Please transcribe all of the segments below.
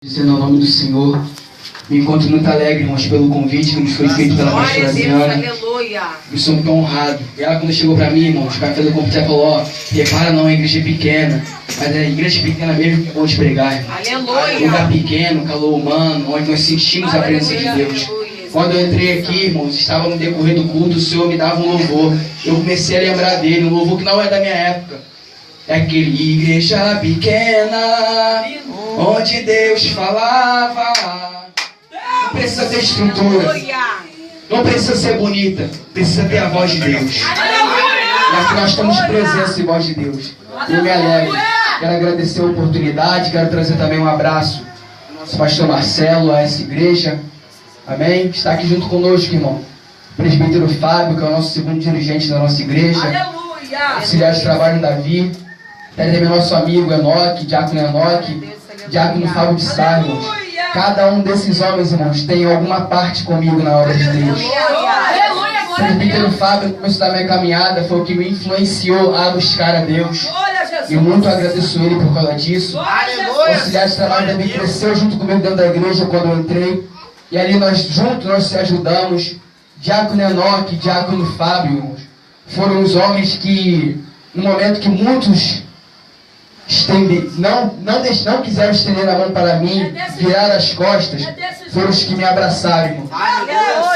Dizendo ao nome do Senhor, me encontro muito alegre, irmãos, pelo convite que nos foi feito pela pastora Adriana. Aleluia. Eu sou muito honrado. E ela, quando chegou pra mim, irmãos, vai fazer o convite, ela falou: ó, repara, não, a igreja é pequena, mas é a igreja pequena mesmo que é bom te pregar, irmão. Aleluia. Lugar pequeno, calor humano, onde nós sentimos a presença de Deus. Quando eu entrei aqui, irmãos, estava no decorrer do culto, o Senhor me dava um louvor. Eu comecei a lembrar dele, um louvor que não é da minha época. É aquele igreja pequena, onde Deus falava. Não precisa ter estrutura, não precisa ser bonita, precisa ter a voz de Deus. E aqui nós estamos presença e voz de Deus. Eu me alegro. Quero agradecer a oportunidade, quero trazer também um abraço ao nosso pastor Marcelo, a essa igreja. Amém? Está aqui junto conosco, irmão. O presbítero Fábio, que é o nosso segundo dirigente da nossa igreja. Auxiliar de trabalho Davi. Também nosso amigo Enoque, diácono Enoque, diácono Fábio de Sá, irmãos. Cada um desses homens, irmãos, tem alguma parte comigo na obra de Deus. O presbítero Fábio, no começo da minha caminhada, foi o que me influenciou a buscar a Deus. E muito agradeço ele por causa disso. O auxiliar de trabalho Davi cresceu junto comigo dentro da igreja quando eu entrei. E ali juntos nós se ajudamos. Diácono Enoque, diácono Fábio, irmãos, foram os homens que, no momento que muitos não quiseram estender a mão para mim, virar as costas, foram os que me abraçaram, irmão.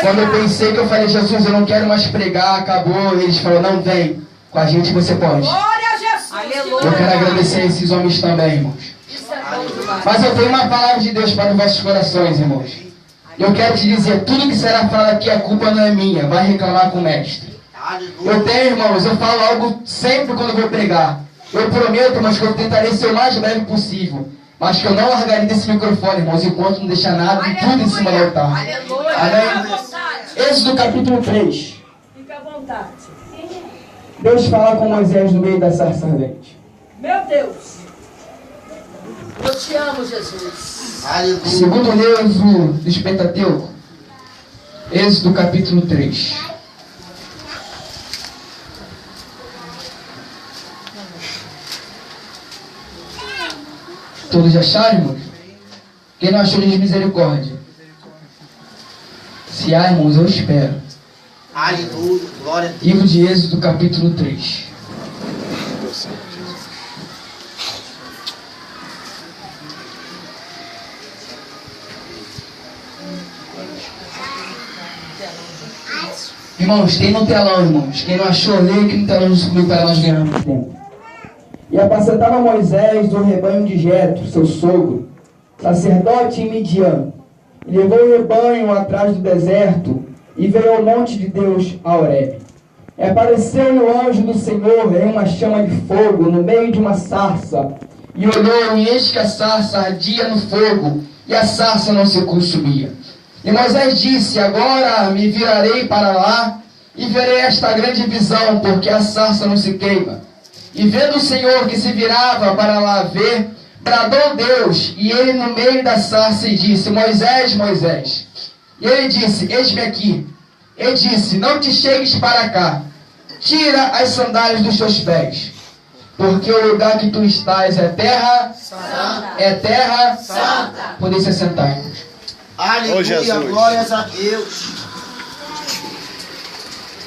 Quando eu pensei que eu falei: Jesus, eu não quero mais pregar, acabou, eles falaram: não, vem, com a gente você pode. Eu quero agradecer a esses homens também, irmãos. Mas eu tenho uma palavra de Deus para os vossos corações, irmãos. Eu quero te dizer, tudo que será falado aqui, a culpa não é minha, vai reclamar com o mestre. Eu tenho, irmãos, eu falo algo sempre quando eu vou pregar. Eu prometo, mas que eu tentarei ser o mais breve possível. Mas que eu não largarei desse microfone, irmãos, enquanto não deixar nada de tudo em cima do altar. Amém? Êxodo capítulo 3. Fica à vontade. Deus fala com Moisés no meio da sarça ardente. Meu Deus. Eu te amo, Jesus. Segundo o livro do Pentateuco, Êxodo capítulo 3. Todos já acharam, irmãos? Quem não achou, diz misericórdia. Se há, irmãos, eu espero. Aleluia, glória a Deus. Livro de Êxodo, capítulo 3. Irmãos, tem no telão, irmãos. Quem não achou, lê aqui no telão junto comigo para nós ganharmos tempo. E apacentava Moisés do rebanho de Jetro, seu sogro, sacerdote em Midian. E levou o rebanho atrás do deserto e veio ao monte de Deus, a Horebe. E apareceu-lhe o anjo do Senhor em uma chama de fogo no meio de uma sarça. E olhou, e eis que a sarça ardia no fogo, e a sarça não se consumia. E Moisés disse: agora me virarei para lá e verei esta grande visão, porque a sarça não se queima. E vendo o Senhor que se virava para lá ver, bradou Deus, e ele no meio da sarça e disse: Moisés, Moisés. E ele disse: eis-me aqui. E disse: não te chegues para cá, tira as sandálias dos teus pés, porque o lugar que tu estás é terra santa. É terra santa. Podem se sentar, irmãos. Aleluia, glórias a Deus.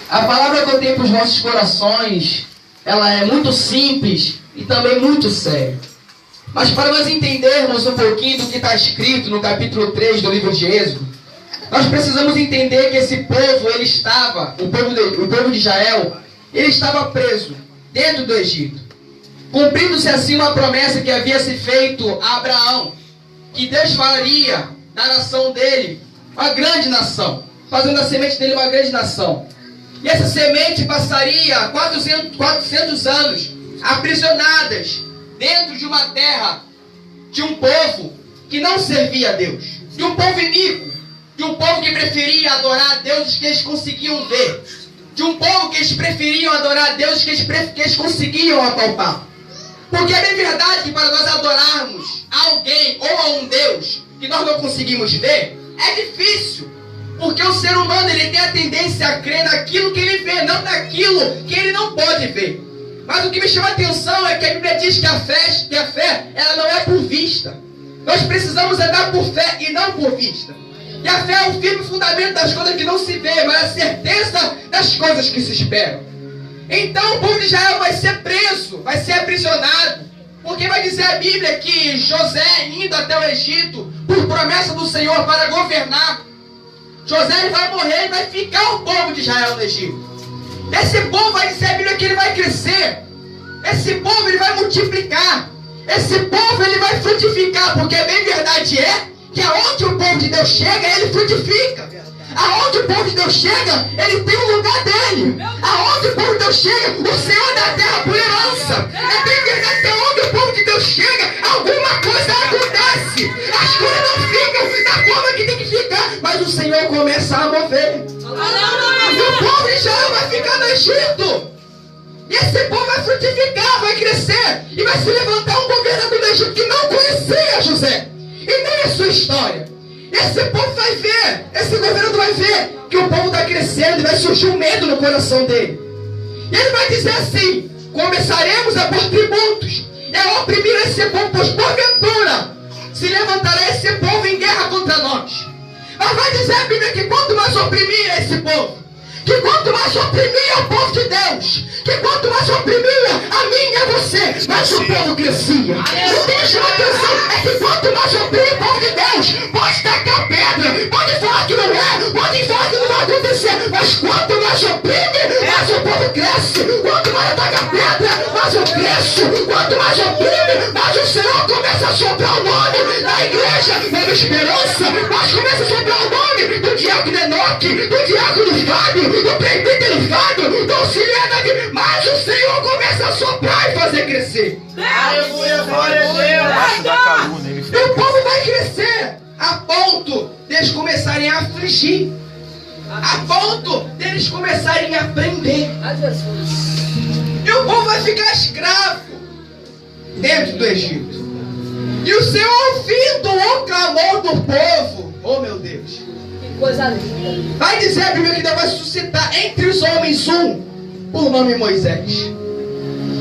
A palavra que eu tenho para os nossos corações, ela é muito simples e também muito séria. Mas para nós entendermos um pouquinho do que está escrito no capítulo 3 do livro de Êxodo, nós precisamos entender que esse povo, ele estava, o povo de Israel, ele estava preso dentro do Egito. Cumprindo-se assim uma promessa que havia se feito a Abraão, que Deus faria da nação dele uma grande nação, fazendo da semente dele uma grande nação. E essa semente passaria 400 anos aprisionadas dentro de uma terra de um povo que não servia a Deus, de um povo iníquo, de um povo que preferia adorar a deuses que eles conseguiam ver, de um povo que eles preferiam adorar a deuses que eles conseguiam apalpar. Porque é bem verdade que para nós adorarmos a alguém ou a um Deus que nós não conseguimos ver, é difícil. Porque o ser humano, ele tem a tendência a crer naquilo que ele vê, não naquilo que ele não pode ver. Mas o que me chama a atenção é que a Bíblia diz que a fé ela não é por vista. Nós precisamos andar por fé e não por vista. E a fé é o firme fundamento das coisas que não se vê, mas a certeza das coisas que se esperam. Então o povo de Israel vai ser preso, vai ser aprisionado. Porque vai dizer a Bíblia que José, indo até o Egito, por promessa do Senhor para governar, José ele vai morrer e vai ficar o povo de Israel no Egito. Esse povo, vai dizer a Bíblia que ele vai crescer. Esse povo ele vai multiplicar. Esse povo ele vai frutificar. Porque bem verdade é que aonde o povo de Deus chega, ele frutifica. Aonde o povo de Deus chega, ele tem um lugar dele. Aonde o povo de Deus chega, o Senhor dá a terra por herança. É bem verdade que aonde o povo de Deus chega, alguma coisa acontece. As coisas não ficam da forma que tem que ficar, mas o Senhor começa a mover. E o povo de Israel vai ficar no Egito. E esse povo vai frutificar, vai crescer. E vai se levantar um governador do Egito que não conhecia José. E nem a sua história. Esse povo vai ver, esse governador vai ver que o povo está crescendo e vai surgir um medo no coração dele. E ele vai dizer assim: começaremos a pôr tributos e a oprimir esse povo, pois porventura se levantará esse povo em guerra contra nós. Mas vai dizer a Bíblia que quanto mais oprimia esse povo, que quanto mais oprimia o povo de Deus, que quanto mais oprimia a mim e a você, mais o povo crescia. O que chama atenção é que quanto mais oprimia o povo de Deus, pode tacar pedra, pode falar que não é, pode falar que não vai acontecer, mas quanto mais oprime, mais o povo cresce. Quanto mais taca pedra, mais eu cresço. Quanto mais oprime, mais o Senhor começa a soprar o nome da igreja, da esperança, mas começa a soprar o nome do diácono Enoque, do diácono Fábio, do presbítero Fábio, do auxiliar Davi, mas o Senhor começa a soprar e fazer crescer. Aleluia, glória a Deus. E o povo vai crescer a ponto deles começarem a afligir, a ponto deles começarem a aprender. E o povo vai ficar escravo dentro do Egito. E o Senhor, ouvindo o clamor do povo, oh meu Deus, Que coisa linda. vai dizer a Bíblia que Deus vai suscitar entre os homens um, por nome Moisés.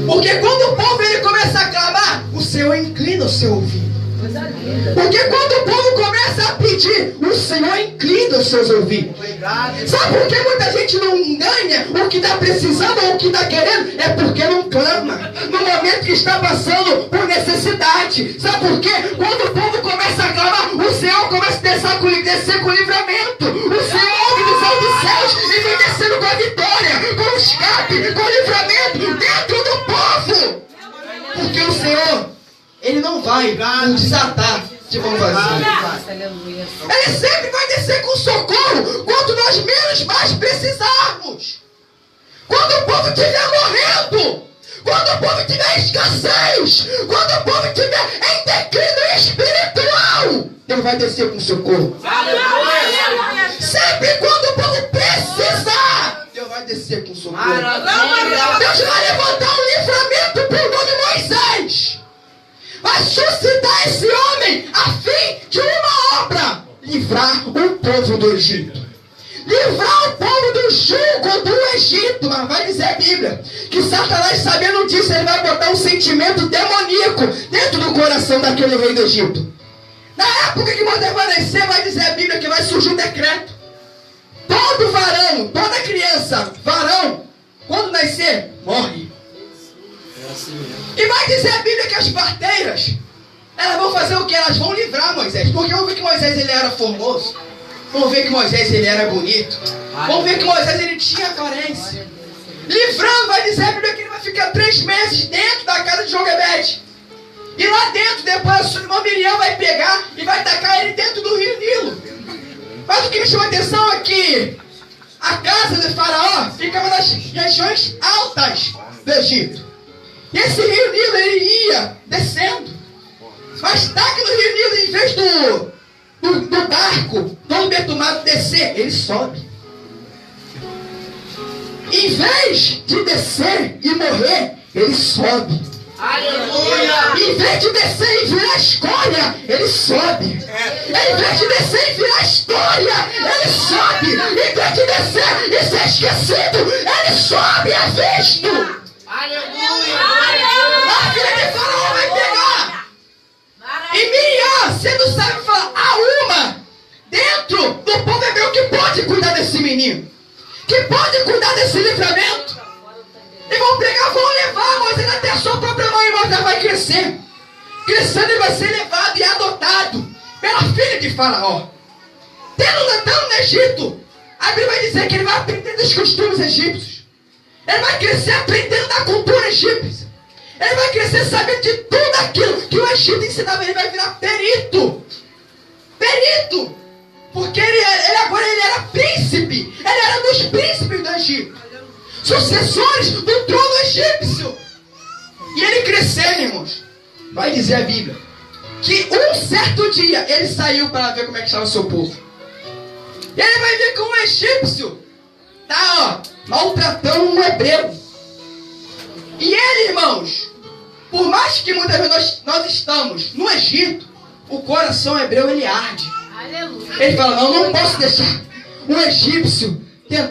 Porque quando o povo ele começa a clamar, o Senhor inclina o seu ouvido. Coisa linda. Porque quando o povo começa a pedir, o Senhor inclina os seus ouvidos. Sabe por que muita gente não ganha o que está precisando ou o que está querendo? É porque não clama. No momento que está passando por necessidade. Sabe por quê? Quando o povo começa a clamar, o Senhor começa a descer com livramento. O Senhor ouve dos altos céus e vem descendo com a vitória, com o escape, com o livramento dentro do povo. Porque o Senhor, Ele não vai nos desatar de mão vazia. Ele sempre vai descer com socorro quando nós menos mais precisarmos. Quando o povo estiver morrendo, quando o povo tiver escassez, quando o povo estiver em declínio espiritual, Deus vai descer com socorro. Sempre quando o povo precisar, Deus vai descer com socorro. Deus vai levantar um livramento por nome Moisés. Vai suscitar esse homem a fim de uma obra: livrar o povo do Egito. Livrar o povo do jugo do Egito. Mas vai dizer a Bíblia que Satanás, sabendo disso, ele vai botar um sentimento demoníaco dentro do coração daquele rei do Egito. Na época que Moisés vai nascer, vai dizer a Bíblia que vai surgir um decreto: todo varão, toda criança, varão, quando nascer, morre. E vai dizer a Bíblia que as parteiras, elas vão fazer o que? Elas vão livrar Moisés. Porque vão ver que Moisés ele era formoso. Vão ver que Moisés ele era bonito. Vão ver que Moisés ele tinha carência. Livrando, vai dizer a Bíblia que ele vai ficar 3 meses dentro da casa de Joquebede. E lá dentro, depois a sua irmã Miriam vai pegar e vai tacar ele dentro do rio Nilo. Mas o que me chama a atenção é que a casa de Faraó ficava nas regiões altas do Egito. E esse rio Nilo ele ia descendo. Mas tá que no rio Nilo, em vez do barco todo betumado descer, ele sobe. Em vez de descer e morrer, ele sobe. Aleluia! Em vez de descer e virar escória, ele sobe. Em vez de descer e virar história, ele sobe. Em vez de descer e ser esquecido, ele sobe, é visto. Aleluia! A filha de Faraó vai pegar. E Miriam sendo sábio, fala, há uma dentro do povo hebreu que pode cuidar desse menino, que pode cuidar desse livramento. E vão pegar, vão levar Moisés até a sua própria mãe, e Moisés vai crescer. Crescendo, ele vai ser levado e adotado pela filha de Faraó. Estando no Egito, a Bíblia vai dizer que ele vai aprender dos costumes egípcios. Ele vai crescer aprendendo da cultura egípcia. Ele vai crescer sabendo de tudo aquilo que o Egito ensinava. Ele vai virar perito. Perito. Porque ele agora era príncipe. Ele era dos príncipes do Egito. Sucessores do trono egípcio. E ele crescendo, irmãos. Vai dizer a Bíblia que um certo dia ele saiu para ver como é que estava o seu povo. E ele vai ver que um egípcio está maltratando um hebreu. E ele, irmãos, por mais que muitas vezes nós estamos no Egito, o coração hebreu ele arde. Ele fala, não posso deixar um egípcio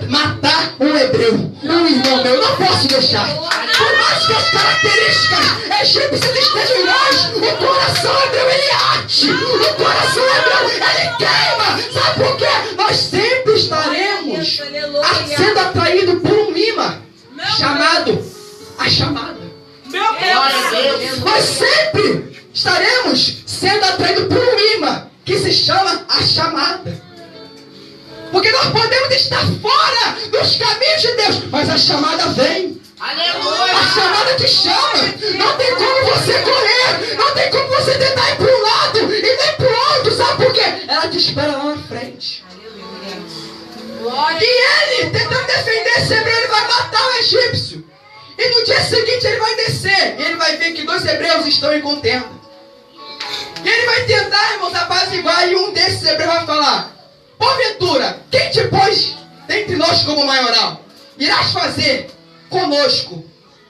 matar um hebreu, um irmão meu, não posso deixar. Por mais que as características egípcias estejam em nós, o coração hebreu ele arde, o coração hebreu ele queima. Sabe por quê? Nós sempre estaremos sendo atraídos por um imã chamado a chamada. Nós sempre estaremos sendo atraídos por um imã que se chama a chamada. Porque nós podemos estar fora dos caminhos de Deus, mas a chamada vem. Aleluia. A chamada te chama. Não tem como você correr. Não tem como você tentar ir para um lado e nem para o outro. Sabe por quê? Ela te espera lá na frente. Aleluia. E ele, tentando defender esse hebreu, ele vai matar o egípcio. E no dia seguinte ele vai descer. E ele vai ver que 2 hebreus estão em contenda. E ele vai tentar, irmãos, apaziguar. E um desses hebreus vai falar, porventura, quem te pôs dentre nós como maioral? Irás fazer conosco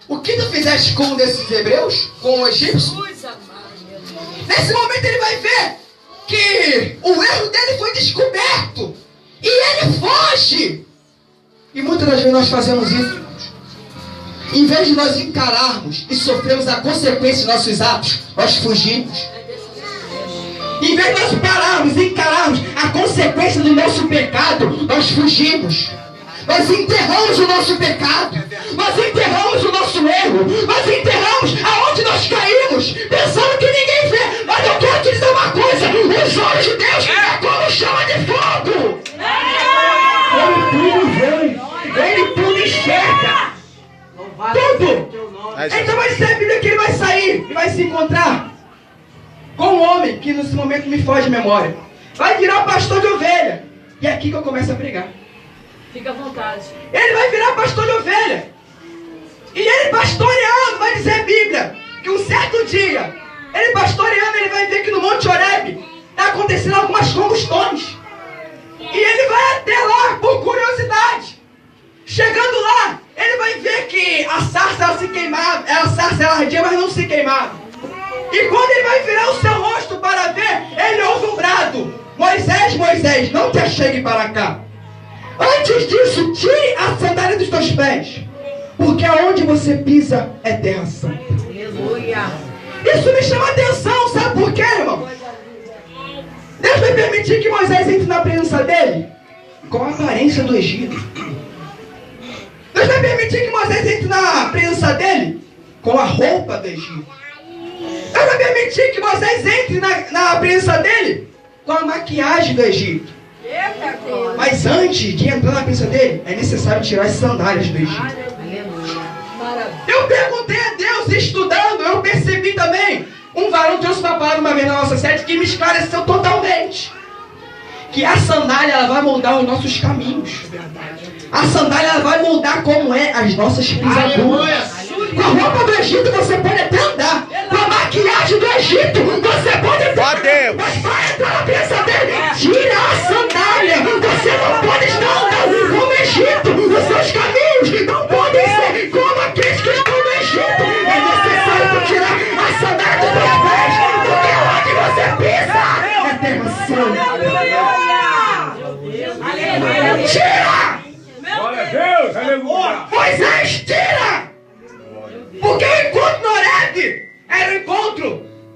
o que tu fizeste com um desses hebreus? Com o egípcio? Nesse momento ele vai ver que o erro dele foi descoberto. E ele foge. E muitas das vezes nós fazemos isso, irmãos. Em vez de nós encararmos e sofrermos a consequência dos nossos atos, nós fugimos. Em vez de nós pararmos e encararmos a consequência do nosso pecado, nós fugimos. Nós enterramos o nosso pecado. Nós enterramos o nosso erro. Nós enterramos aonde nós caímos, pensando que ninguém vê. Mas eu quero te dizer uma coisa. Os olhos de Deus é como chama de fogo. Ele tudo vê. Ele tudo enxerga. Tudo. Então vai ser a Bíblia que ele vai sair e vai se encontrar com um homem que nesse momento me foge de memória. Vai virar pastor de ovelha. E é aqui que eu começo a pregar. Fica à vontade. Ele vai virar pastor de ovelha. E ele pastoreando, vai dizer a Bíblia, que um certo dia, ele pastoreando, ele vai ver que no Monte Horebe está acontecendo algumas combustões. E ele vai até lá por curiosidade. Chegando lá, ele vai ver que a sarça ela se queimava, a sarça ela ardia, mas não se queimava. E quando ele vai virar o seu rosto para ver, ele ouve um brado: Moisés, Moisés, não te achegue para cá. Antes disso, tire a sandália dos teus pés, porque aonde você pisa é terra santa. Aleluia. Isso me chama a atenção, sabe por quê, irmão? Deus vai permitir que Moisés entre na presença dele com a aparência do Egito. Deus vai permitir que Moisés entre na presença dele com a roupa do Egito. Deus vai permitir que Moisés entre na presença dele com a maquiagem do Egito. Mas antes de entrar na presença dele, é necessário tirar as sandálias do Egito. Eu perguntei a Deus, estudando, eu percebi também. Um varão trouxe uma palavra uma vez na nossa sede que me esclareceu totalmente. Que a sandália ela vai moldar os nossos caminhos. A sandália ela vai moldar como é as nossas pisaduras. Com a roupa do Egito você pode até andar. Com a maquiagem do Egito você pode até. Mas para entrar na presença dele, tira a sandália. Você não pode estar andando como Egito. Os seus caminhos não podem ser como aqueles que estão no Egito. É necessário tirar a sandália dos seus pés, porque onde você pisa é terra santa. Tira! Glória a Deus, aleluia. Moisés, tira! Porque o encontro no Horebe era um encontro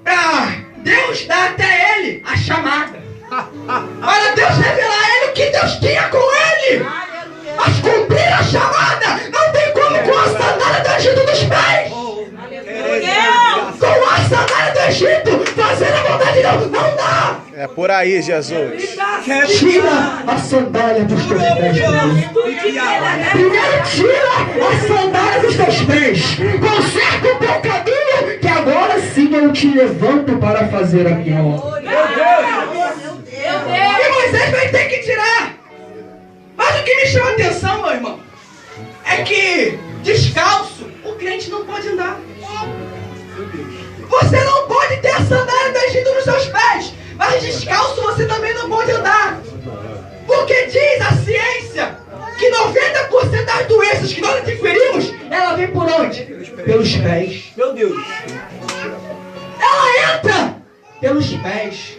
para Deus dá até ele a chamada. Para Deus revelar a ele o que Deus tinha com ele. Mas cumprir a chamada não tem como com a sandália do Egito dos pés. Com a sandália do Egito fazer a vontade de Deus não dá. É por aí, Jesus. Tira a sandália dos teus pés. Primeiro tira a sandália dos teus pés. Conserta o teu caminho, que agora sim eu te levanto para fazer a minha obra. E Moisés vai ter que tirar. Mas o que me chama a atenção, meu irmão, é que descalço o crente não pode andar. Você não pode ter a sandália do Egito nos seus pés, mas descalço você também não pode andar. Porque diz a ciência que 90% das doenças que nós adquirimos, ela vem por onde? Pelos pés. Meu Deus. Ela entra pelos pés.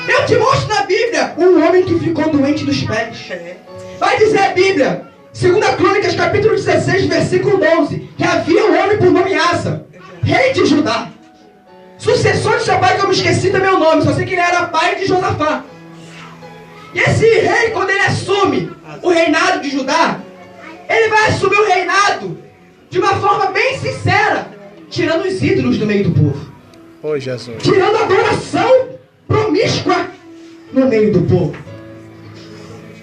Eu te mostro na Bíblia um homem que ficou doente dos pés. Vai dizer a Bíblia, 2 Crônicas, capítulo 16, versículo 11, que havia um homem por nome Asa, rei de Judá, sucessor de seu pai, que eu me esqueci também o nome, só sei que ele era pai de Josafá. E esse rei, quando ele assume o reinado de Judá, ele vai assumir o reinado de uma forma bem sincera, tirando os ídolos do meio do povo. Oi, Jesus. Tirando a adoração promíscua no meio do povo.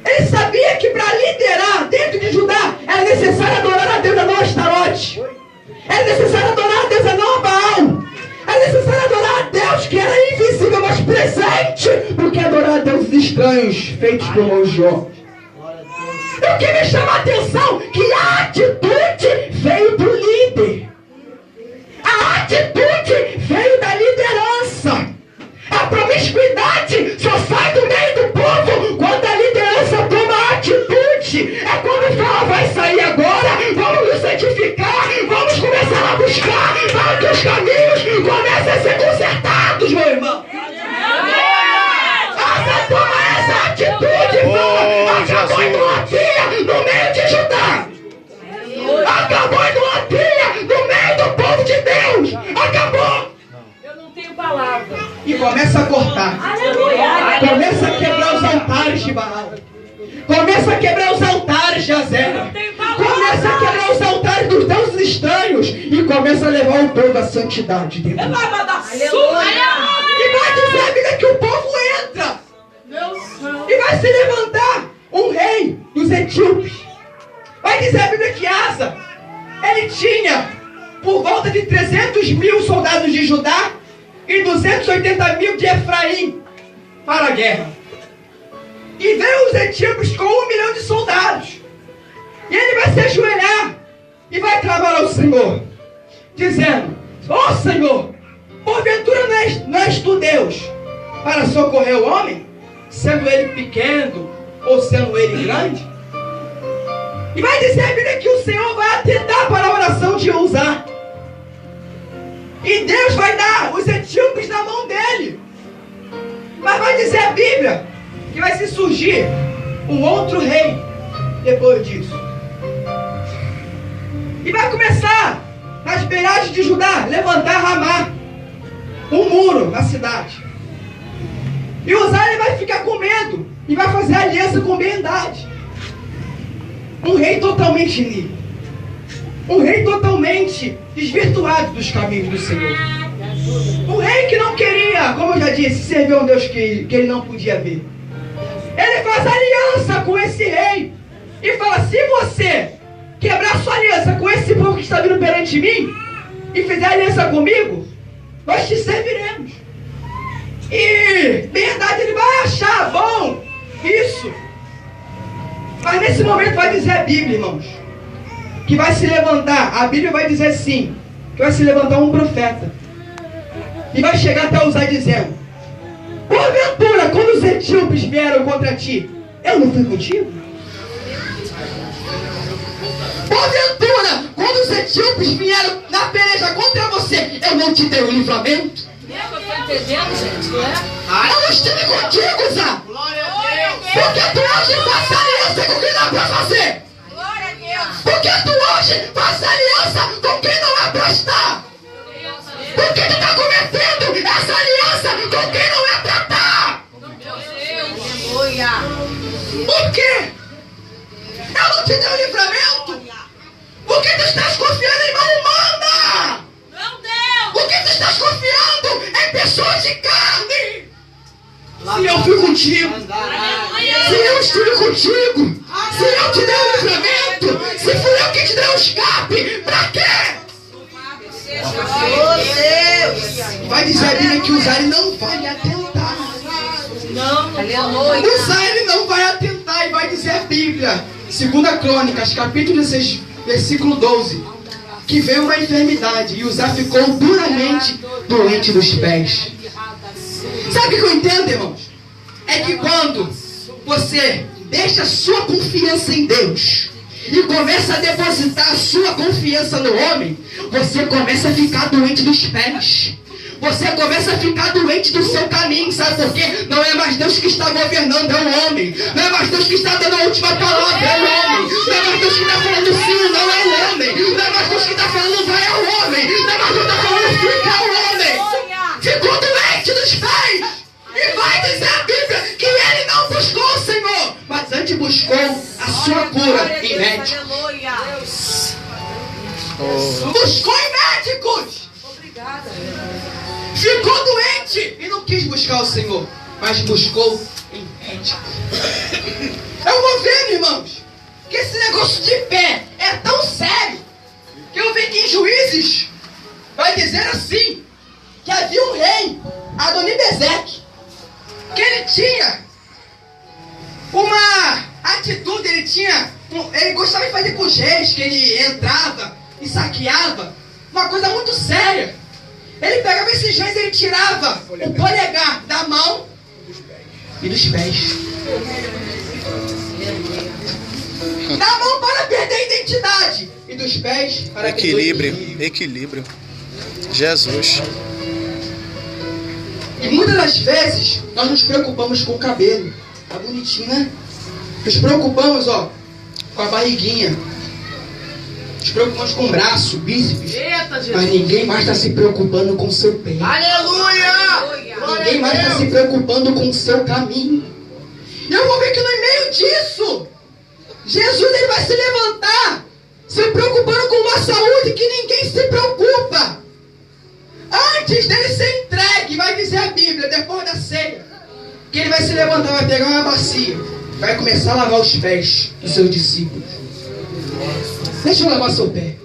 Ele sabia que para liderar dentro de Judá era necessário adorar a Deus, a não a Astarote. Era necessário adorar a Deus, a não a Baal. Era necessário adorar a Deus que era invisível, mas presente, do que adorar a deuses estranhos feitos por mãos de homens. E o que me chama a atenção é que a atitude veio do líder. A atitude veio da liderança. A promiscuidade só sai do meio do povo quando a liderança toma atitude. É quando fala, vai sair agora, vamos nos santificar, vamos começar a buscar para que os caminhos comecem a ser consertados, meu irmão. Asa toma essa atitude e fala, acabou a idolatria no meio de Judá. Acabou a idolatria no meio do povo de Deus. Acabou. Palavra. E começa a cortar. Aleluia. Começa a quebrar os altares de Baal. Começa a quebrar os altares de Azera. Começa a quebrar os altares dos deuses estranhos. E começa a levar o povo à santidade dentro. E vai dizer a Bíblia que o povo entra. E vai se levantar um rei dos etíopes. Vai dizer a Bíblia que Asa, ele tinha por volta de 300 mil soldados de Judá e 280 mil de Efraim para a guerra. E veio os etíopes com 1 milhão de soldados. E ele vai se ajoelhar e vai clamar ao Senhor, dizendo, ó Senhor, porventura não és tu Deus para socorrer o homem, sendo ele pequeno ou sendo ele grande? E vai dizer a Bíblia que o Senhor vai atentar para a oração de Uzá. E Deus vai dar os etíopes na mão dele. Mas vai dizer a Bíblia que vai se surgir um outro rei depois disso. E vai começar, nas beiradas de Judá, levantar Ramá, um muro na cidade. E Uzá ele vai ficar com medo e vai fazer aliança com Ben-Hadad. Um rei totalmente iníquo. Um rei totalmente desvirtuado dos caminhos do Senhor. Um rei que não queria, como eu já disse, servir a um Deus que ele não podia ver. Ele faz aliança com esse rei e fala, se você quebrar sua aliança com esse povo que está vindo perante mim e fizer aliança comigo, nós te serviremos. E verdade, ele vai achar bom isso. Mas nesse momento vai dizer a Bíblia, irmãos, que vai se levantar, a Bíblia vai dizer assim, que vai se levantar um profeta e vai chegar até Uzá dizendo, porventura, quando os etíopes vieram contra ti, eu não fui contigo? Porventura, quando os etíopes vieram na peleja contra você, eu não te dei o livramento? Eu não estive contigo, Zá. Porque tu hoje faz aliança com quem não é pra fazer. Porque tu hoje faz aliança com quem não é pra estar. Por que tu está cometendo essa aliança com quem não é pra estar? Por quê? Eu não te dei o livramento. Por que tu estás confiando em mão humana? Por que tu estás confiando em pessoas de carne? Se eu fui contigo, se eu estive contigo, se eu te dei o livramento, se fui eu que te dei o escape, pra quê? Vai dizer a Bíblia que usar ele não vai lhe atentar. Usar ele não vai atentar, e vai dizer a Bíblia, 2 Crônicas, capítulo 16, versículo 12, que veio uma enfermidade e Uzá ficou duramente doente dos pés. Sabe o que eu entendo, irmãos? É que quando você deixa a sua confiança em Deus e começa a depositar a sua confiança no homem, você começa a ficar doente dos pés. Você começa a ficar doente do seu caminho, sabe por quê? Não é mais Deus que está governando, é o homem. Não é mais Deus que está dando a última palavra, é o homem. Não é mais Deus que está falando sim, não é o homem. Não é mais Deus que está falando vai, é o homem. Não é mais Deus que está falando fica, é o homem. Ficou doente dos pés. E vai dizer a Bíblia que ele não buscou o Senhor, mas antes buscou a sua cura em médicos. Buscou em médicos. Ficou doente e não quis buscar o Senhor, mas buscou em médico. Eu vou vendo, irmãos, que esse negócio de pé é tão sério que eu vi que em Juízes vai dizer assim, que havia um rei, Adonibezeque, que ele tinha uma atitude, ele gostava de fazer com os reis, que ele entrava e saqueava, uma coisa muito séria. Ele pegava esses reis e ele tirava o polegar da mão e dos pés. Da mão para perder a identidade e dos pés para Equilíbrio. Jesus. E muitas das vezes nós nos preocupamos com o cabelo. Tá bonitinho, né? Nos preocupamos, com a barriguinha. Nos preocupamos com o braço, bíceps. Mas ninguém mais está se preocupando com o seu pé. Aleluia! Ninguém mais está se preocupando com o seu caminho. E eu vou ver que no meio disso, Jesus ele vai se levantar, se preocupando com uma saúde que ninguém se preocupa. Antes dele ser entregue, vai dizer a Bíblia, depois da ceia, que ele vai se levantar, vai pegar uma bacia, vai começar a lavar os pés dos seus discípulos. Deixa eu lavar seu pé.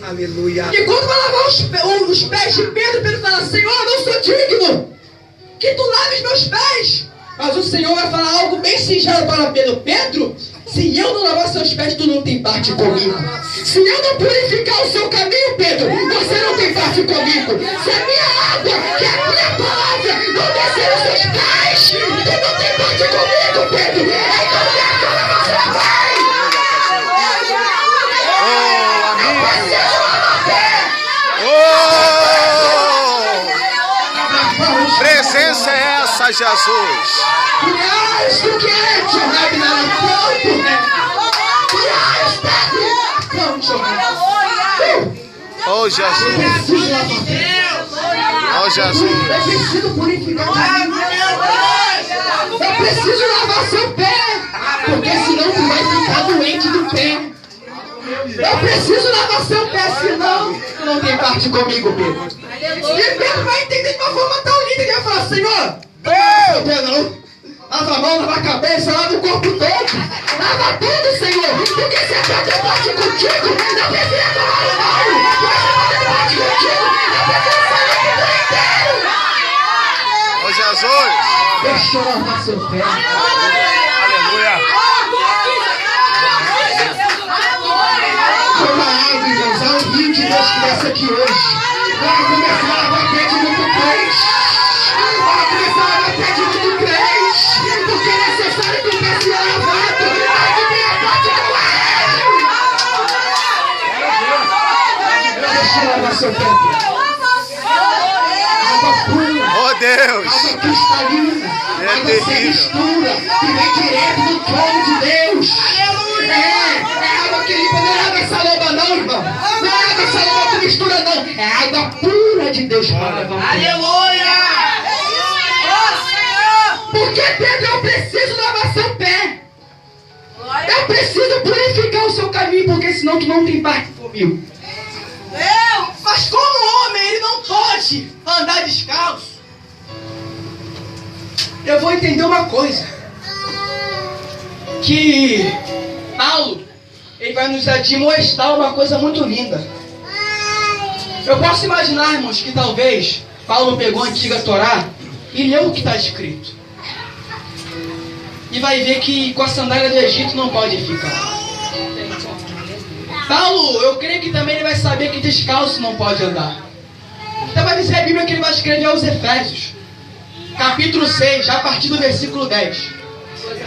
Aleluia. E quando vai lavar os pés de Pedro, Pedro fala, Senhor, eu não sou digno que tu laves meus pés. Mas o Senhor vai falar algo bem singelo para Pedro. Pedro, se eu não lavar seus pés, tu não tem parte comigo. Se eu não purificar o seu caminho, Pedro, você não tem parte comigo. Se a minha água, que é a minha palavra, não descer os seus pés, tu não tem parte comigo, Pedro. Então deixa eu lavar seu pé. Presença é essa, Jesus. Oh, Jesus. Oh, Jesus. Eu preciso purificar o caminho. Eu preciso lavar seu pé, porque senão tu vai ficar doente do pé. Eu preciso lavar seu pé, senão tu não tem parte comigo, Pedro. E Pedro vai entender de uma forma tão linda que ele vai falar, Senhor, não. Lava a mão, lava a cabeça, lava o corpo todo. Lava tudo, Senhor. Porque se eu tenho parte contigo, eu prefiro lavar a mão. Mas eu tenho parte contigo, eu prefiro sair do inteiro. Oh, Jesus. Deixa eu lavar seu pé. Aleluia. Uma árvore, Deus, há um rio de Deus que desce aqui hoje. Vai começar a lavar pé de muito crente. Vai começar a lavar pé de muito crente. Porque é necessário que o pé seja lavado. Aí que tem a parte com ele. Deixa eu lavar seu pé. Água pura. Oh, Deus. Água cristalina. Água sem mistura. Que vem direto do trono de Deus. É água que limpa, não é água saloba não, irmão. Não é água saloba com mistura não. É água pura de Deus Aleluia! Porque Pedro, eu preciso lavar seu pé. Eu preciso purificar o seu caminho, porque senão tu não tem parte comigo. Mas como homem, ele não pode andar descalço. Eu vou entender uma coisa. Que Paulo, ele vai nos admoestar uma coisa muito linda. Eu posso imaginar, irmãos, que talvez Paulo pegou a antiga Torá e leu o que está escrito. E vai ver que com a sandália do Egito não pode ficar. Paulo, eu creio que também ele vai saber que descalço não pode andar. Então vai dizer a Bíblia que ele vai escrever aos Efésios, capítulo 6, já a partir do versículo 10.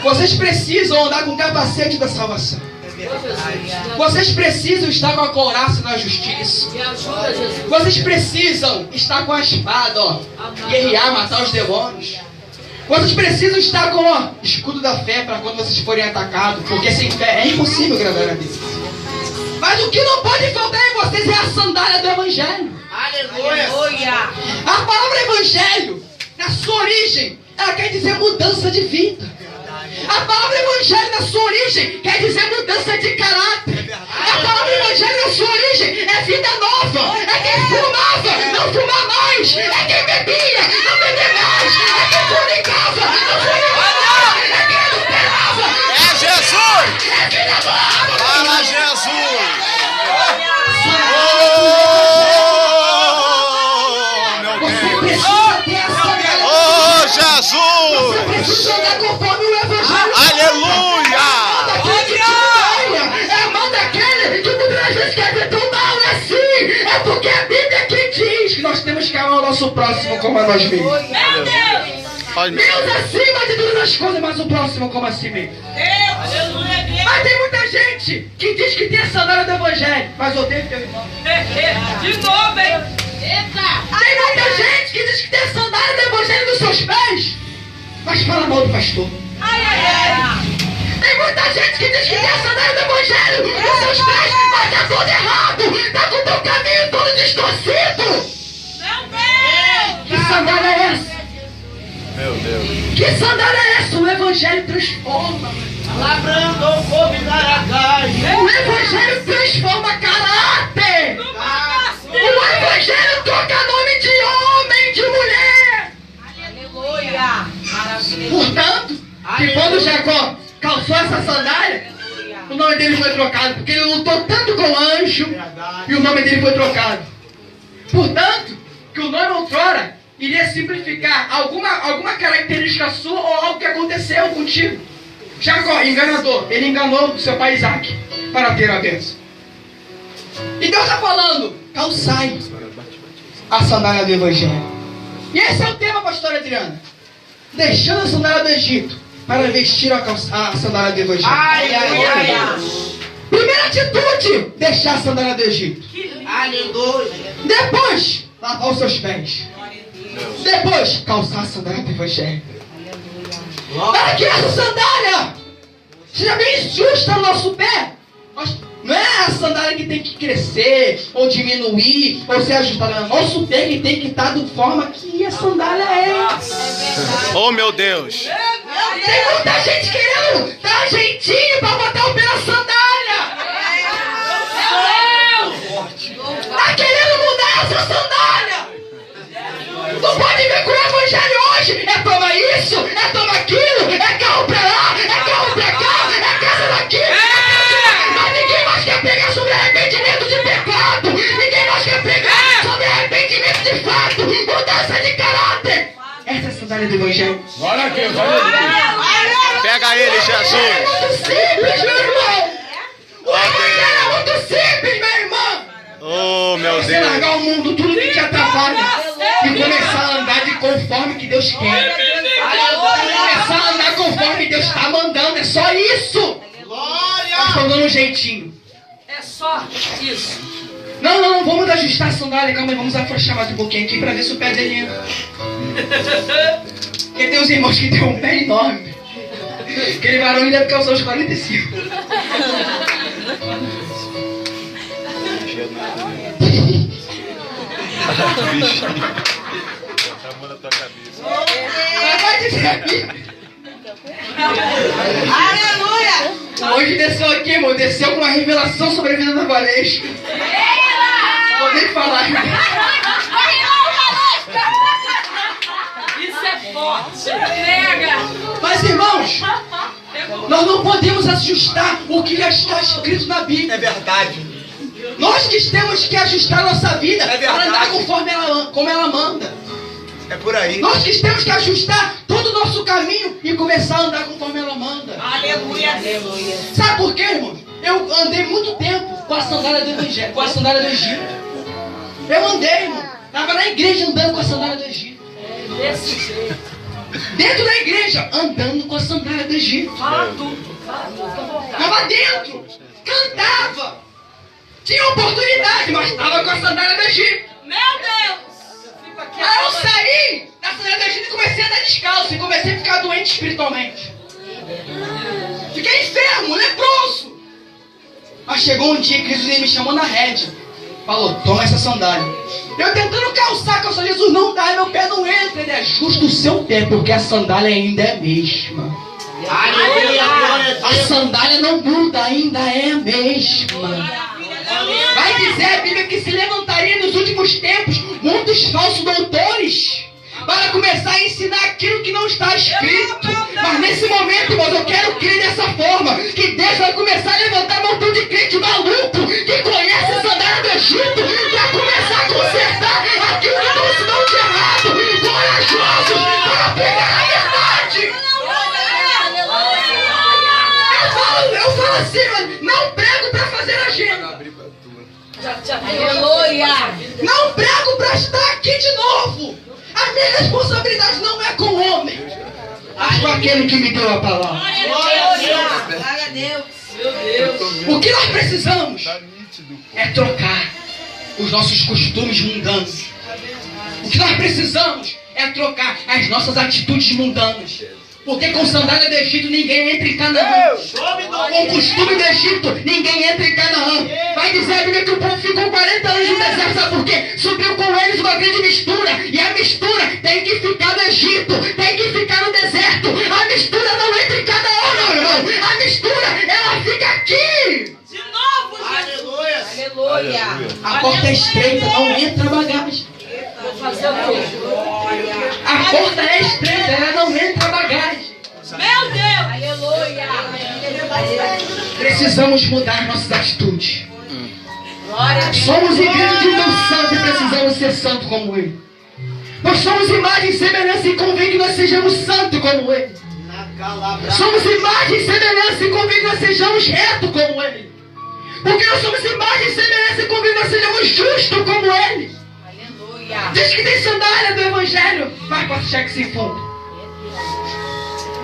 Vocês precisam andar com o capacete da salvação. Vocês precisam estar com a couraça da justiça. Vocês precisam estar com a espada, ó, guerrear, matar os demônios. Vocês precisam estar com o escudo da fé para quando vocês forem atacados, porque sem fé é impossível agradar a Deus. Mas o que não pode faltar em vocês é a sandália do Evangelho. Aleluia! A palavra Evangelho, na sua origem, ela quer dizer mudança de vida. A palavra Evangelho, na sua origem, quer dizer mudança de caráter. A palavra Evangelho, na sua origem, é vida nova. É quem fumava, não fumar mais. É quem bebia, não beber mais. É quem fornicava, não fornicar mais. É quem adulterava. É Jesus! É quem namorava. Fala, Jesus! Você precisa ter essa sandália. Oh, Jesus! Precisa andar conforme o Evangelho. Aleluia! É a mão daquele que muitas das vezes quer ver tão mal assim. É porque a Bíblia que diz que nós temos que amar o nosso próximo como a nós mesmos. Deus acima de todas as coisas, mas o próximo como a si mesmo. Mas tem muita gente que diz que tem a sandália do Evangelho, mas odeia teu irmão. De novo, hein? Tem muita gente que diz que tem a sandália do Evangelho nos seus pés, mas fala mal do pastor. Tem muita gente que diz que tem a sandália do Evangelho nos seus pés, mas tá todo errado, tá com o teu caminho todo distorcido. Que sandália é essa? Meu Deus. Que sandália é essa? O Evangelho transforma. Labrando o fogo da aragagem. O Evangelho transforma caráter. O Evangelho toca nome de homem, de mulher. Aleluia! Maravilha! Portanto, que quando Jacó calçou essa sandália, o nome dele foi trocado, porque ele lutou tanto com o anjo, e o nome dele foi trocado. Portanto, que o nome outrora iria simplificar alguma característica sua ou algo que aconteceu contigo. Jacó, enganador, ele enganou seu pai Isaac para ter a bênção. E Deus está falando, calçai a sandália do Evangelho. E esse é o tema, pastora Adriana. Deixando a sandália do Egito para vestir a sandália do Evangelho. Primeira atitude, deixar a sandália do Egito. Aleluia! Depois, lavar os seus pés. Depois, calçar a sandália do Evangelho. Para que essa sandália seja bem justa no nosso pé. Não é a sandália que tem que crescer, ou diminuir, ou ser ajustada. É o nosso pé que tem que estar da forma que a sandália é. Oh, meu Deus. Tem muita gente querendo dar jeitinho para botar o pé na sandália. Tá querendo mudar essa sandália. Tu pode ver com o Evangelho hoje. É toma isso, é toma aquilo, é carro pra lá, é carro pra cá, é casa daqui. Mas ninguém mais quer pegar sobre arrependimento de pecado. Ninguém mais quer pegar sobre arrependimento de fato. Mudança de caráter. Essa é a sandália do Evangelho. Olha aqui, olha. Pega ele, É Jesus. muito simples, meu irmão. O Evangelho é muito simples, meu irmão. Oh, meu Você Deus. largar o mundo, tudo que te atrapalha, e começar a andar de conforme que Deus quer. Começar a andar conforme Deus está mandando. É só isso. Nós estamos dando um jeitinho. É só isso. Não, vamos ajustar a sandália. Calma aí, vamos afrouxar mais um pouquinho aqui para ver se o pé dele entra. Porque tem os irmãos que tem um pé enorme. Aquele varão ainda deve calçar os 45. tua cabeça. Mas vai dizer aqui. Aleluia! Hoje desceu aqui, irmão. Desceu com uma revelação sobre a vida da Valesca. Vou nem falar. Isso é forte. Pega. Mas, irmãos, nós não podemos ajustar o que já está escrito na Bíblia. É verdade. Nós que temos que ajustar a nossa vida É para verdade. andar conforme como ela manda. É por aí. Nós que temos que ajustar todo o nosso caminho e começar a andar conforme ela manda. Aleluia. Aleluia. Sabe por quê, irmãos? Eu andei muito tempo com a sandália do Evangelho, com a sandália do Egito. Eu andei, irmão. Estava na igreja andando com a sandália do Egito. Desse jeito. Dentro da igreja, andando com a sandália do Egito. Fala tudo. Fala tudo. Estava dentro, cantava. Tinha oportunidade, mas estava com a sandália do Egito. Meu Deus. Aí eu saí da sandália do Egito e comecei a andar descalço. E comecei a ficar doente espiritualmente. Fiquei enfermo, leproso. Mas chegou um dia que Jesus me chamou na rédea. Falou, toma essa sandália. Eu tentando calçar, Jesus não dá, meu pé não entra. Ele ajusta o seu pé, porque a sandália ainda é a mesma. Aleluia. A sandália não muda, ainda é a mesma. Vai dizer a Bíblia que se levantaria nos últimos tempos muitos falsos doutores para começar a ensinar aquilo que não está escrito. Mas nesse momento, irmãos, eu quero crer dessa forma, que Deus vai começar a levantar um montão de crente maluco que conhece a sandália do Egito para começar a consertar aquilo que estão ensinando de errado, corajosos para pegar a verdade. Eu falo assim, mas não prego para fazer agenda. Aleluia. Não prego para estar aqui de novo. A minha responsabilidade não é com o homem, mas com aquele que me deu a palavra. Glória a Deus. Meu Deus. O que nós precisamos é trocar os nossos costumes mundanos. O que nós precisamos é trocar as nossas atitudes mundanas. Porque com sandália do Egito ninguém entra em Canaã. Com costume do Egito ninguém entra em Canaã. Vai dizer a Bíblia que o povo ficou 40 anos no deserto. Sabe por quê? Subiu com eles uma grande mistura. E a mistura tem que ficar no Egito. Tem que ficar no deserto. A mistura não entra em Canaã, meu irmão. A mistura, ela fica aqui. De novo, Jesus. Aleluia. A porta é estreita, não entra bagagem. Vou fazer o quê? A porta é estreita, ela não entra bagagem. Meu Deus. Aleluia. Precisamos mudar nossas atitudes. Glória a Deus. Somos igreja de um Deus santo e precisamos ser santo como Ele. Nós somos imagem e semelhança e convém que nós sejamos santos como Ele. Somos imagem e semelhança e convém que nós sejamos retos como Ele. Porque nós somos imagem e semelhança e convém que nós sejamos justos como Ele. Aleluia. Diz que tem sandália do Evangelho, mas pode achar que se for.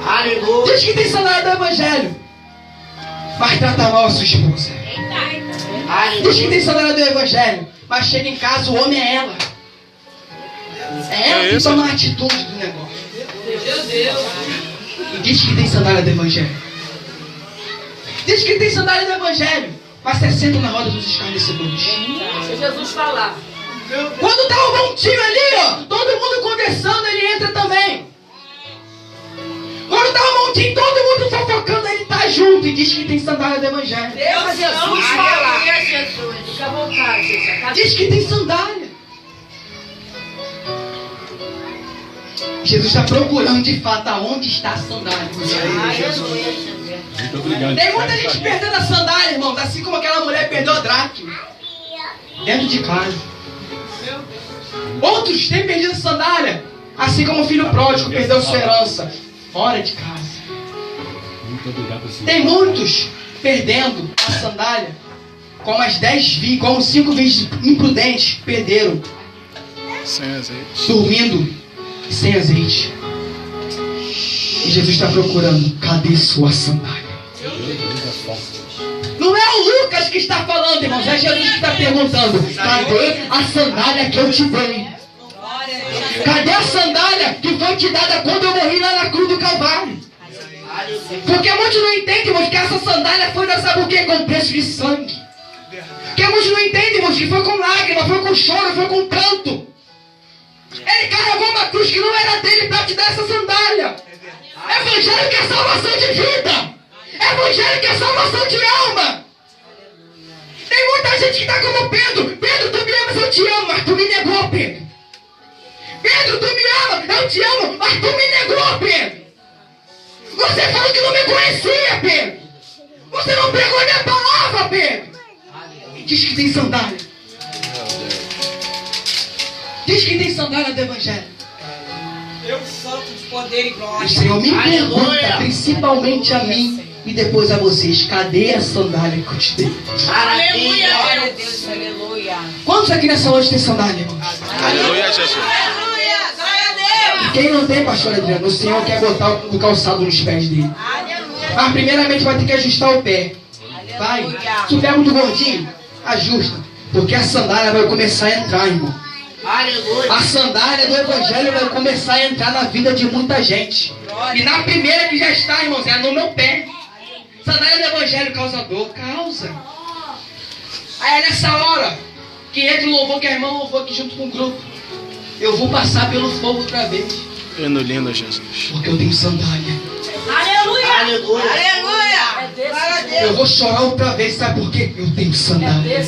Aleluia. Diz que tem sandália do Evangelho, mas trata mal a sua esposa. Diz que tem sandália do Evangelho, mas chega em casa, o homem é ela. É ela que toma a atitude do negócio. Meu Deus. E diz que tem sandália do Evangelho. Diz que tem sandália do Evangelho, mas se senta na roda dos escarnecedores. Se Jesus falar. Quando tá um montinho ali, ó, todo mundo conversando, ele entra também. Quando tá um montinho, todo mundo fofocando, ele tá junto e diz que tem sandália do Evangelho. Deus, Jesus falar. Jesus. Fica à vontade, Jesus. Diz que tem sandália. Jesus está procurando de fato aonde está a sandália. Muito obrigado. Tem muita gente perdendo a sandália, irmãos, assim como aquela mulher perdeu a dracma. Dentro de casa. Outros têm perdido a sandália, assim como o filho pródigo perdeu sua herança, fora de casa. Muito obrigado, Senhor. Tem muitos perdendo a sandália, como as 5 vezes imprudentes perderam, Sem azeite. dormindo sem azeite. E Jesus está procurando, cadê sua sandália? Não é o Lucas que está falando, irmãos, é Jesus que está perguntando, cadê a sandália que eu te dei? Cadê a sandália que foi te dada quando eu morri lá na cruz do Calvário? Porque muitos não entendem, irmãos, que essa sandália foi dada, sabe o quê? Com preço de sangue. Porque muitos não entendem, irmãos, que foi com lágrima, foi com choro, foi com pranto. Ele carregou uma cruz que não era dele para te dar essa sandália. Evangelho que é salvação de vida. Evangelho que é salvação de alma. Tem muita gente que está como Pedro. Pedro, tu me amas, eu te amo, mas tu me negou, Pedro. Pedro, tu me ama, eu te amo, mas tu me negou, Pedro. Você falou que não me conhecia, Pedro. Você não pregou a minha palavra, Pedro. E diz que tem sandália. Diz que tem sandália do Evangelho. Deus santo de poder e glória. O Senhor me pergunta, principalmente a mim e depois a vocês, cadê a sandália que eu te dei? Aleluia. Glória a Deus, aleluia. Quantos aqui nessa noite tem sandália, irmão? Aleluia, Jesus. Aleluia, glória a Deus. Quem não tem, pastor Adriano, o Senhor quer botar o calçado nos pés dele. Aleluia. Mas primeiramente vai ter que ajustar o pé. Vai. Se o pé é muito gordinho, ajusta. Porque a sandália vai começar a entrar, irmão. Aleluia. A sandália do Evangelho vai começar a entrar na vida de muita gente. E na primeira que já está, irmãos, é no meu pé. Sandália do Evangelho causa dor. Causa. Aí é nessa hora que entra o louvor, que a irmã louvou aqui junto com o grupo. Eu vou passar pelo fogo outra vez. Lindo, lindo, Jesus. Porque eu tenho sandália. Aleluia. Aleluia. Aleluia. Glória a Deus. Eu vou chorar outra vez, sabe por quê? Eu tenho sandália.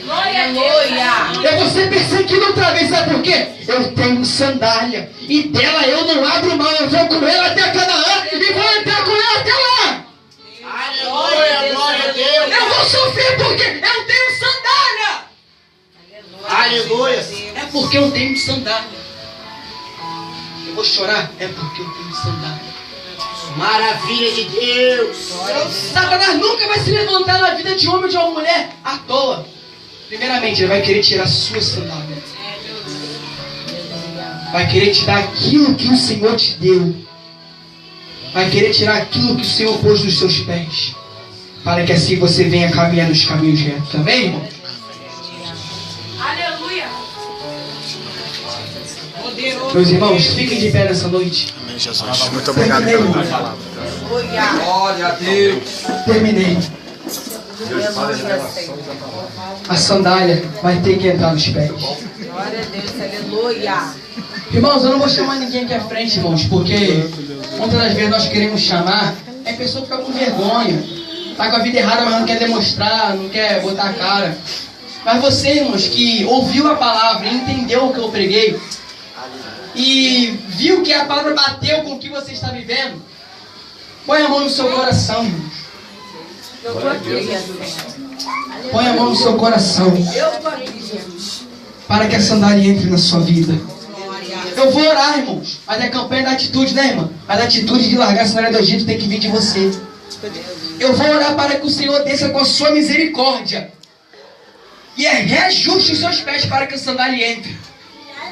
Glória a Deus. Eu vou ser perseguido outra vez, sabe por quê? Eu tenho sandália. E dela eu não abro mão. Eu vou com ela até Canaã e vou entrar com ela até lá. Aleluia. Glória a Deus. Eu vou sofrer porque eu tenho sandália. Aleluia. É porque eu tenho sandália. Eu vou chorar, é porque eu tenho sandália. Maravilha de Deus. Satanás nunca vai se levantar na vida de homem ou de uma mulher à toa. Primeiramente, ele vai querer tirar a sua sandália. Vai querer tirar aquilo que o Senhor te deu. Vai querer tirar aquilo que o Senhor pôs nos seus pés. Para que assim você venha caminhar nos caminhos retos. Amém, irmão? Aleluia. Meus irmãos, fiquem de pé nessa noite. Amém, Jesus. Muito obrigado pela palavra. Glória a Deus. Terminei. A sandália vai ter que entrar nos pés. Glória a Deus, aleluia. Irmãos, eu não vou chamar ninguém aqui à frente, irmãos, porque muitas das vezes nós queremos chamar, a pessoa fica com vergonha, tá com a vida errada, mas não quer demonstrar, não quer botar a cara. Mas você, irmãos, que ouviu a palavra e entendeu o que eu preguei, e viu que a palavra bateu com o que você está vivendo, põe a mão no seu coração, irmãos. Eu tô aqui, Põe a mão no seu coração, eu tô aqui, Jesus. para que a sandália entre na sua vida. Eu vou orar, irmãos, mas é campanha da atitude, né, irmã? Mas a atitude de largar a sandália do Egito tem que vir de você. Eu vou orar para que o Senhor desça com a sua misericórdia e reajuste os seus pés para que a sandália entre.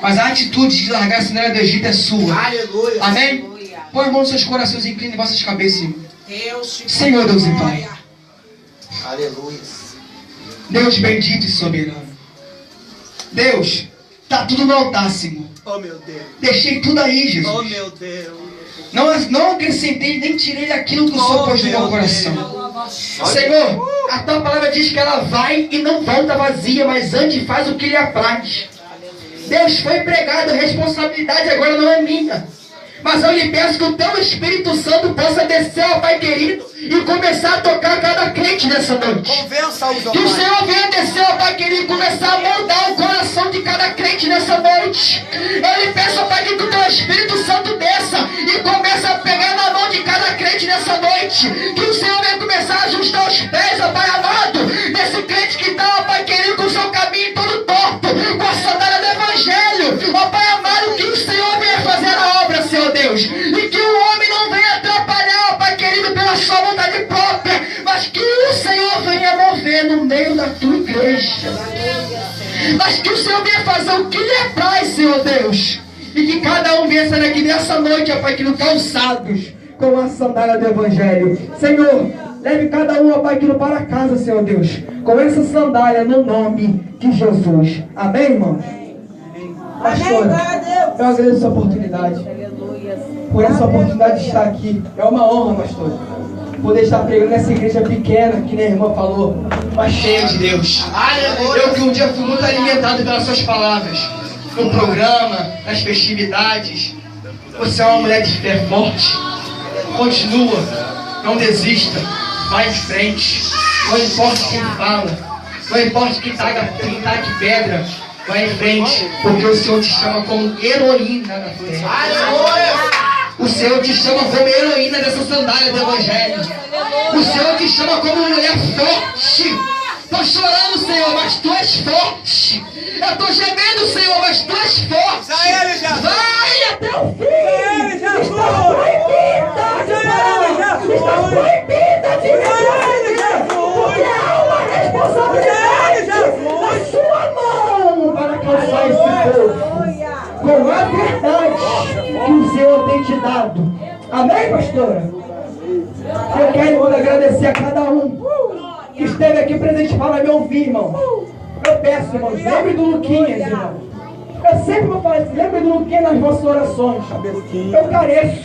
Mas a atitude de largar a sandália do Egito é sua. Aleluia. Amém? Põe a mão nos seus corações e incline vossas cabeças, irmão. Deus, Senhor, Deus e Pai. aleluia. Deus bendito e soberano. Deus, tá tudo no altar, Senhor. Oh meu Deus. Deixei tudo aí, Jesus. Oh meu Deus. Não acrescentei nem tirei daquilo que o Senhor pôs no meu coração. Senhor, a tua palavra diz que ela vai e não volta vazia, mas antes e faz o que lhe apraz. Deus, foi pregado, a responsabilidade agora não é minha. Mas eu lhe peço que o teu Espírito Santo possa descer, ó Pai querido, e começar a tocar cada crente nessa noite. Que o Senhor venha descer, ó Pai querido, e começar a moldar o coração de cada crente nessa noite. Eu lhe peço, ó Pai, que o teu Espírito Santo desça e comece a pegar na mão de cada crente nessa noite. Que o Senhor venha começar a ajustar os pés, ó Pai amado, desse crente que está, ó Pai querido, com o seu caminho todo torto, com a sandália do Evangelho. Ó Pai amado, que o Senhor venha fazer a obra, Senhor Deus, e que o homem não venha atrapalhar, ó Pai querido, pela sua vontade própria, mas que o Senhor venha mover no meio da tua igreja. Mas que o Senhor venha fazer o que lhe apraz, Senhor Deus, e que cada um venha sair daqui nessa noite, ó Pai querido, calçados com a sandália do Evangelho. Senhor, leve cada um, ó Pai querido, para casa, Senhor Deus, com essa sandália no nome de Jesus. Amém, irmãos? Pastor, eu agradeço essa oportunidade, por essa oportunidade de estar aqui. É uma honra, pastor, poder estar pregando nessa igreja pequena, que nem a irmã falou, mas cheia de Deus. Eu que um dia fui muito alimentado pelas suas palavras. no programa, nas festividades. Você é uma mulher de fé forte. Continua, não desista, vai em frente. Não importa quem fala, não importa quem taque pedra, vai em frente, porque o Senhor te chama como heroína da fé. O Senhor te chama como heroína dessa sandália do Evangelho. O Senhor te chama como mulher forte. Estou chorando, Senhor, mas Tu és forte. Eu estou gemendo, Senhor, mas Tu és forte. Vai até o fim. Estás proibida de parar. Estás proibida de retroceder. Porque há uma responsabilidade na sua mão para alcançar esse povo com a verdade que o Senhor tem te dado. Amém, pastora? Eu quero agradecer a cada um que esteve aqui presente para me ouvir, irmão. Eu peço, irmãos, lembre do Luquinhas, irmão. Eu sempre vou falar isso, lembre do Luquinhas nas vossas orações. Eu careço.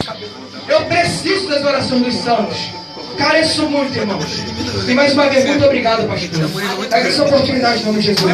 Eu preciso das orações dos santos. Careço muito, irmãos. E mais uma vez, muito obrigado, pastor. Pega essa oportunidade em nome de Jesus.